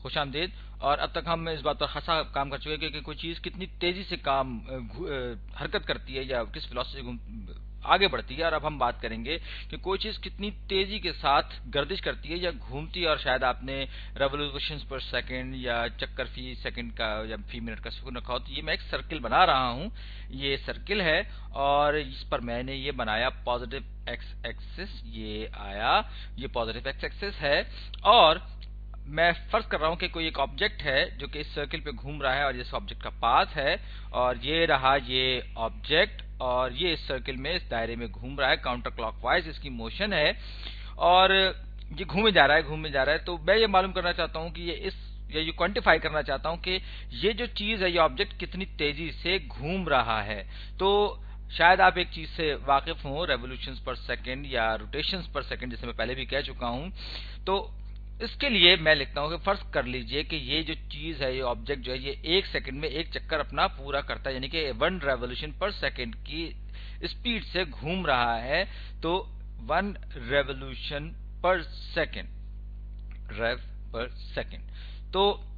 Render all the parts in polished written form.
खुशामदीद। और अब तक हम इस बात पर खासा काम कर चुके हैं कि कोई चीज कितनी तेजी से हरकत करती है या किस वेलोसिटी से आगे बढ़ती है। और अब हम बात करेंगे कि कोई चीज कितनी तेजी के साथ गर्दिश करती है या घूमती है। और शायद आपने रेवोल्यूशंस पर सेकंड या चक्कर फी सेकंड का या फी मिनट का सुकून रखा हो। तो ये मैं एक सर्किल बना रहा हूं, ये सर्किल है और इस पर मैंने ये बनाया पॉजिटिव एक्स एक्सिस, ये आया, ये पॉजिटिव एक्स एक्सिस है। और मैं फर्ज कर रहा हूं कि कोई एक ऑब्जेक्ट है जो कि इस सर्किल पे घूम रहा है और इस ऑब्जेक्ट का पाथ है और ये रहा ये ऑब्जेक्ट और ये इस सर्किल में इस दायरे में घूम रहा है, काउंटर क्लॉकवाइज इसकी मोशन है और ये घूमे जा रहा है घूमे जा रहा है। तो मैं ये मालूम करना चाहता हूं कि ये क्वांटिफाई करना चाहता हूं कि ये जो चीज है, ये ऑब्जेक्ट कितनी तेजी से घूम रहा है। तो शायद आप एक चीज से वाकिफ हो, रेवोल्यूशंस पर सेकंड या रोटेशंस पर सेकंड, जैसे मैं पहले भी कह चुका हूं। तो इसके लिए मैं लिखता हूं कि फर्ज कर लीजिए कि ये जो चीज है, ये ऑब्जेक्ट जो है, ये एक सेकंड में एक चक्कर अपना पूरा करता है, यानी कि 1 रेवोल्यूशन पर सेकंड की स्पीड से घूम रहा है। तो 1 रेवोल्यूशन पर सेकंड, रेव पर सेकंड। तो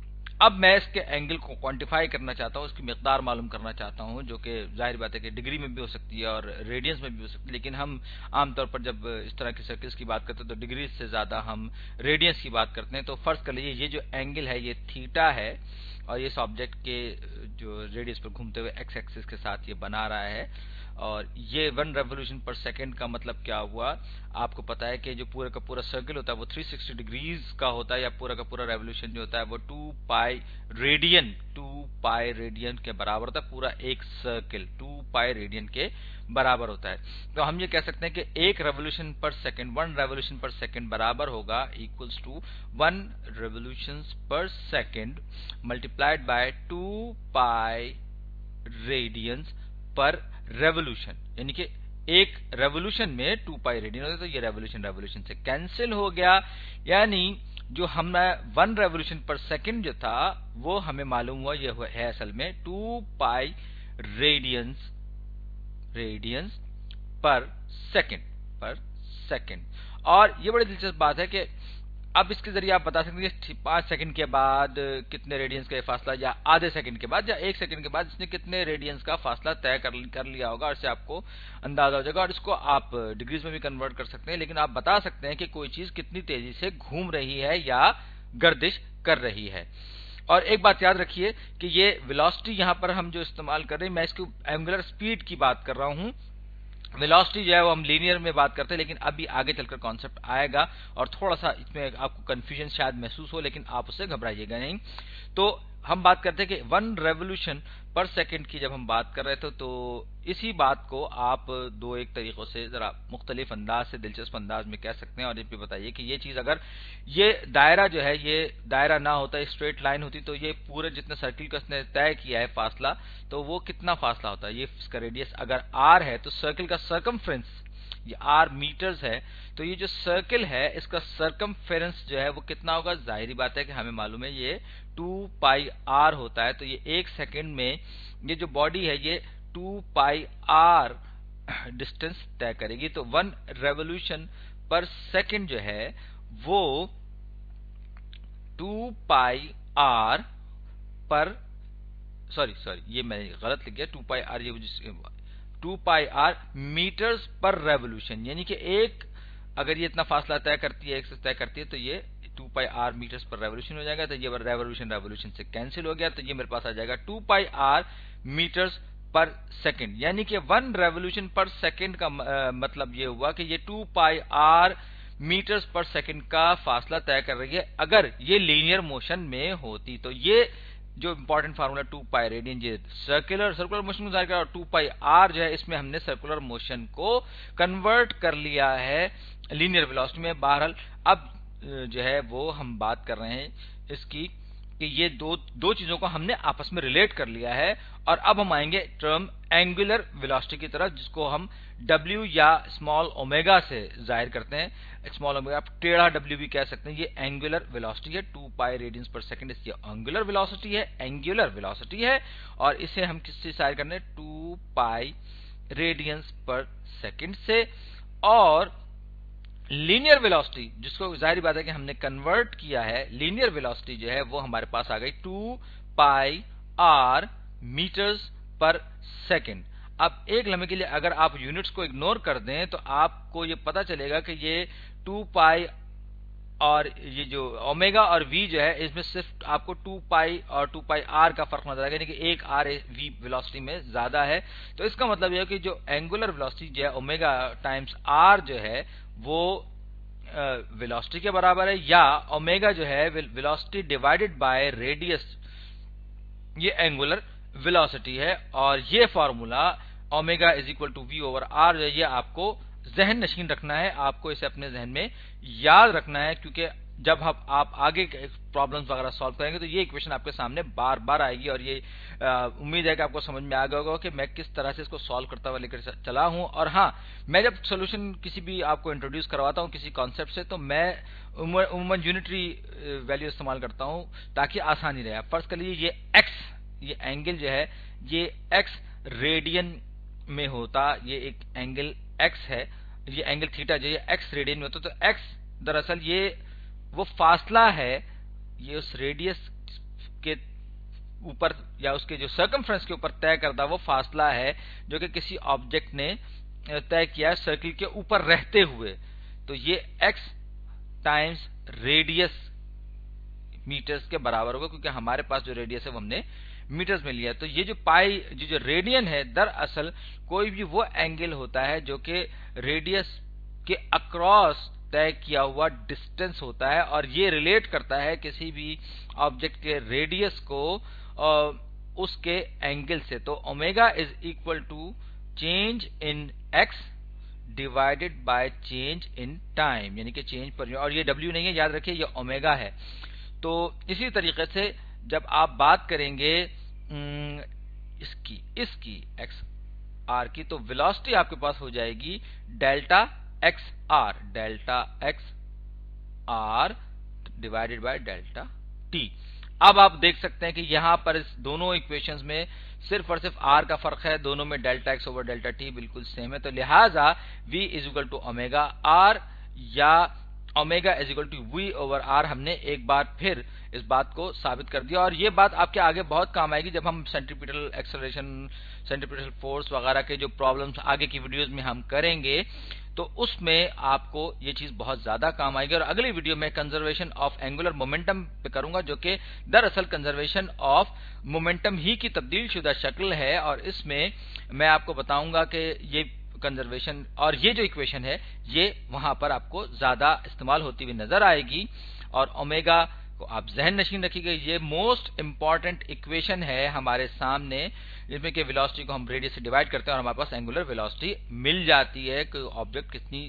अब मैं इसके एंगल को क्वांटिफाई करना चाहता हूं, इसकी मिकदार मालूम करना चाहता हूं, जो कि जाहिर बात है कि डिग्री में भी हो सकती है और रेडियंस में भी हो सकती है। लेकिन हम आमतौर पर जब इस तरह की सर्किल्स की बात करते हैं तो डिग्री से ज्यादा हम रेडियंस की बात करते हैं। तो फर्ज कर लीजिए ये जो एंगल है ये थीटा है और ये इस ऑब्जेक्ट के जो रेडियस पर घूमते हुए एक्स एक्सिस के साथ ये बना रहा है। और ये 1 रेवोल्यूशन पर सेकंड का मतलब क्या हुआ, आपको पता है कि जो पूरा का पूरा सर्किल होता है वो 360 डिग्रीज का होता है, या पूरा का पूरा रेवोल्यूशन जो होता है वो 2 पाई रेडियन के बराबर होता है। पूरा एक सर्किल 2 पाई रेडियन के बराबर होता है। तो हम ये कह सकते हैं कि 1 रेवोल्यूशन पर सेकंड, 1 रेवोल्यूशन पर सेकंड बराबर होगा इक्वल्स टू 1 रेवोल्यूशंस पर second multiplied by 2 pi radiance पर रेवोल्यूशन, यानी कि एक रेवोल्यूशन में 2 पाई रेडियन होता है। तो ये रेवोल्यूशन से कैंसिल हो गया, यानी जो हमने 1 रेवोल्यूशन पर सेकंड जो था वो हमें मालूम हुआ ये है असल में 2 पाई रेडियंस पर सेकंड। और ये बड़ी दिलचस्प बात है कि अब इसके जरिए आप बता सकते हैं कि 5 सेकंड के बाद कितने रेडियंस का फासला, या आधे सेकंड के बाद या 1 सेकंड के बाद इसने कितने रेडियंस का फासला तय कर लिया होगा, और इससे आपको अंदाजा हो जाएगा। और इसको आप डिग्रीज में भी कन्वर्ट कर सकते हैं, लेकिन आप बता सकते हैं कि कोई चीज कितनी तेजी से घूम रही है या गर्दिश कर रही है। और एक बात याद रखिए कि ये वेलोसिटी यहां पर हम जो इस्तेमाल कर रहे हैं, मैं इसकी एंगुलर स्पीड की बात कर रहा हूं। वेलोसिटी जो है वो हम लीनियर में बात करते हैं, लेकिन अभी आगे चलकर कॉन्सेप्ट आएगा और थोड़ा सा इसमें आपको कंफ्यूजन शायद महसूस हो, लेकिन आप उससे घबराइएगा नहीं। तो हम बात करते हैं कि 1 रेवोल्यूशन पर सेकंड की जब हम बात कर रहे थे, तो इसी बात को आप दो एक तरीकों से जरा मुख्तलिफ अंदाज से, दिलचस्प अंदाज में कह सकते हैं। और ये भी बताइए कि ये चीज अगर ये दायरा जो है ये दायरा ना होता, स्ट्रेट लाइन होती, तो ये पूरे जितने सर्किल का इसने तय किया है फासला, तो वो कितना फासला होता है। ये इसका रेडियस अगर r है तो सर्किल का सर्कमफ्रेंस ये r मीटर्स है, तो ये जो सर्किल है इसका सर्कमफेरेंस जो है वो कितना होगा। जाहिर बात है कि हमें मालूम है ये 2 पाई r होता है। तो ये 1 सेकंड में ये जो बॉडी है ये 2 पाई r डिस्टेंस तय करेगी। तो 1 रेवोल्यूशन पर सेकंड जो है वो 2 पाई r पर सॉरी ये मैं गलत लिख गया, 2 पाई r, ये 2 पाई r मीटर्स पर रेवोल्यूशन, यानी कि एक अगर ये इतना फासला तय करती है, एक से तय करती है, तो ये 2 पाई r मीटर्स पर रेवोल्यूशन हो जाएगा। तो ये रेवोल्यूशन से कैंसिल हो गया, तो ये मेरे पास आ जाएगा 2 पाई r मीटर्स पर सेकंड, यानी कि 1 रेवोल्यूशन पर सेकंड का मतलब ये हुआ कि ये 2 पाई r मीटर्स पर सेकंड का फासला तय कर रही है अगर ये लीनियर मोशन में होती। तो ये जो इंपॉर्टेंट फार्मूला 2 पाई रेडियन, ये सर्कुलर मोशन को जाहिर कर, और 2 पाई r जो है इसमें हमने सर्कुलर मोशन को कन्वर्ट कर लिया है लीनियर वेलोसिटी में। बहरहाल अब जो है वो हम बात कर रहे हैं इसकी कि ये दो चीजों को हमने आपस में रिलेट कर लिया है। और अब हम आएंगे टर्म एंगुलर वेलोसिटी की तरफ, जिसको हम w या स्मॉल ओमेगा से जाहिर करते हैं। स्मॉल ओमेगा आप टेढ़ा w भी कह सकते हैं। ये एंगुलर वेलोसिटी है, 2 पाई रेडियंस पर सेकंड इसकी एंगुलर वेलोसिटी है। और इसे हम किससे जाहिर करने, 2 पाई रेडियंस पर सेकंड से। और लीनियर वेलोसिटी, जिसको जाहिर बात है कि हमने कन्वर्ट किया है, लीनियर वेलोसिटी जो है वो हमारे पास आ गई 2 पाई आर मीटर्स पर सेकेंड। अब एक लम्हे के लिए अगर आप यूनिट्स को इग्नोर कर दें तो आपको ये पता चलेगा कि ये 2 पाई और ये जो ओमेगा और वी जो है इसमें सिर्फ आपको 2 पाई और 2 पाई आर का फर्क नजर आएगा, यानी कि एक आर वी वेलोसिटी में ज्यादा है। तो इसका मतलब यह है कि जो एंगुलर वेलोसिटी जो है ओमेगा टाइम्स आर जो है वो वेलोसिटी के बराबर है, या ओमेगा जो है वेलोसिटी डिवाइडेड बाय रेडियस, ये एंगुलर वेलोसिटी है। और ये formula omega is equal to v over r, ये आपको जहन नशीन रखना है, आपको इसे अपने जहन में याद रखना है, क्योंकि जब आप आगे प्रॉब्लम्स वगैरह सॉल्व करेंगे तो ये इक्वेशन आपके सामने बार बार आएगी। और ये उम्मीद है कि आपको समझ में आ गया होगा कि मैं किस तरह से इसको सॉल्व करता हुआ लेकर चला हूं। और हाँ, मैं जब सोल्यूशन किसी भी आपको इंट्रोड्यूस करवाता हूं किसी कॉन्सेप्ट से, तो मैं उमूमन यूनिटरी वैल्यू इस्तेमाल करता हूं ताकि आसानी रहे। फर्ज कर लीजिए ये एक्स, ये एंगल जो है ये एक्स रेडियन में होता, ये एक एंगल एक्स है, ये एंगल थीटा जो है एक्स रेडियन में होता, तो एक्स दरअसल ये वो फासला है, ये उस रेडियस के ऊपर या उसके जो सर्कमफ्रेंस के ऊपर तय करता वो फासला है जो कि किसी ऑब्जेक्ट ने तय किया है सर्किल के ऊपर रहते हुए। तो ये एक्स टाइम्स रेडियस मीटर्स के बराबर होगा, क्योंकि हमारे पास जो रेडियस है वो हमने मीटर्स में लिया। तो ये जो पाई जो रेडियन है दरअसल कोई भी वो एंगल होता है जो कि रेडियस के अक्रॉस तय किया हुआ डिस्टेंस होता है, और ये रिलेट करता है किसी भी ऑब्जेक्ट के रेडियस को उसके एंगल से। तो omega is equal to change in x divided by change in time, यानी कि चेंज पर, और ये डब्ल्यू नहीं है, याद रखिए ये ओमेगा है। तो इसी तरीके से जब आप बात करेंगे इसकी एक्स आर की, तो वेलोसिटी आपके पास हो जाएगी delta x r divided by delta t. अब आप देख सकते हैं कि यहां पर इस दोनों इक्वेशंस में सिर्फ और सिर्फ आर का फर्क है, दोनों में delta x over delta t बिल्कुल सेम है। तो लिहाजा v is equal to omega r या omega is equal to v over r, हमने एक बार फिर इस बात को साबित कर दिया। और ये बात आपके आगे बहुत काम आएगी जब हम सेंट्रीपिटल एक्सेलरेशन, सेंट्रीपिटल फोर्स वगैरह के जो प्रॉब्लम्स आगे की वीडियोस में हम करेंगे, तो उसमें आपको ये चीज बहुत ज्यादा काम आएगी। और अगली वीडियो में कंजर्वेशन ऑफ एंगुलर मोमेंटम पे करूंगा, जो कि दरअसल कंजर्वेशन ऑफ मोमेंटम ही की तब्दील शुदा शक्ल है। और इसमें मैं आपको बताऊंगा कि ये कंजर्वेशन और ये जो इक्वेशन है ये वहां पर आपको ज्यादा इस्तेमाल होती हुई नजर आएगी। और ओमेगा को आप जहन नशीन रखिएगा, ये मोस्ट इंपॉर्टेंट इक्वेशन है हमारे सामने, जिसमें कि वेलोसिटी को हम रेडियस से डिवाइड करते हैं और हमारे पास एंगुलर वेलोसिटी मिल जाती है कि ऑब्जेक्ट कितनी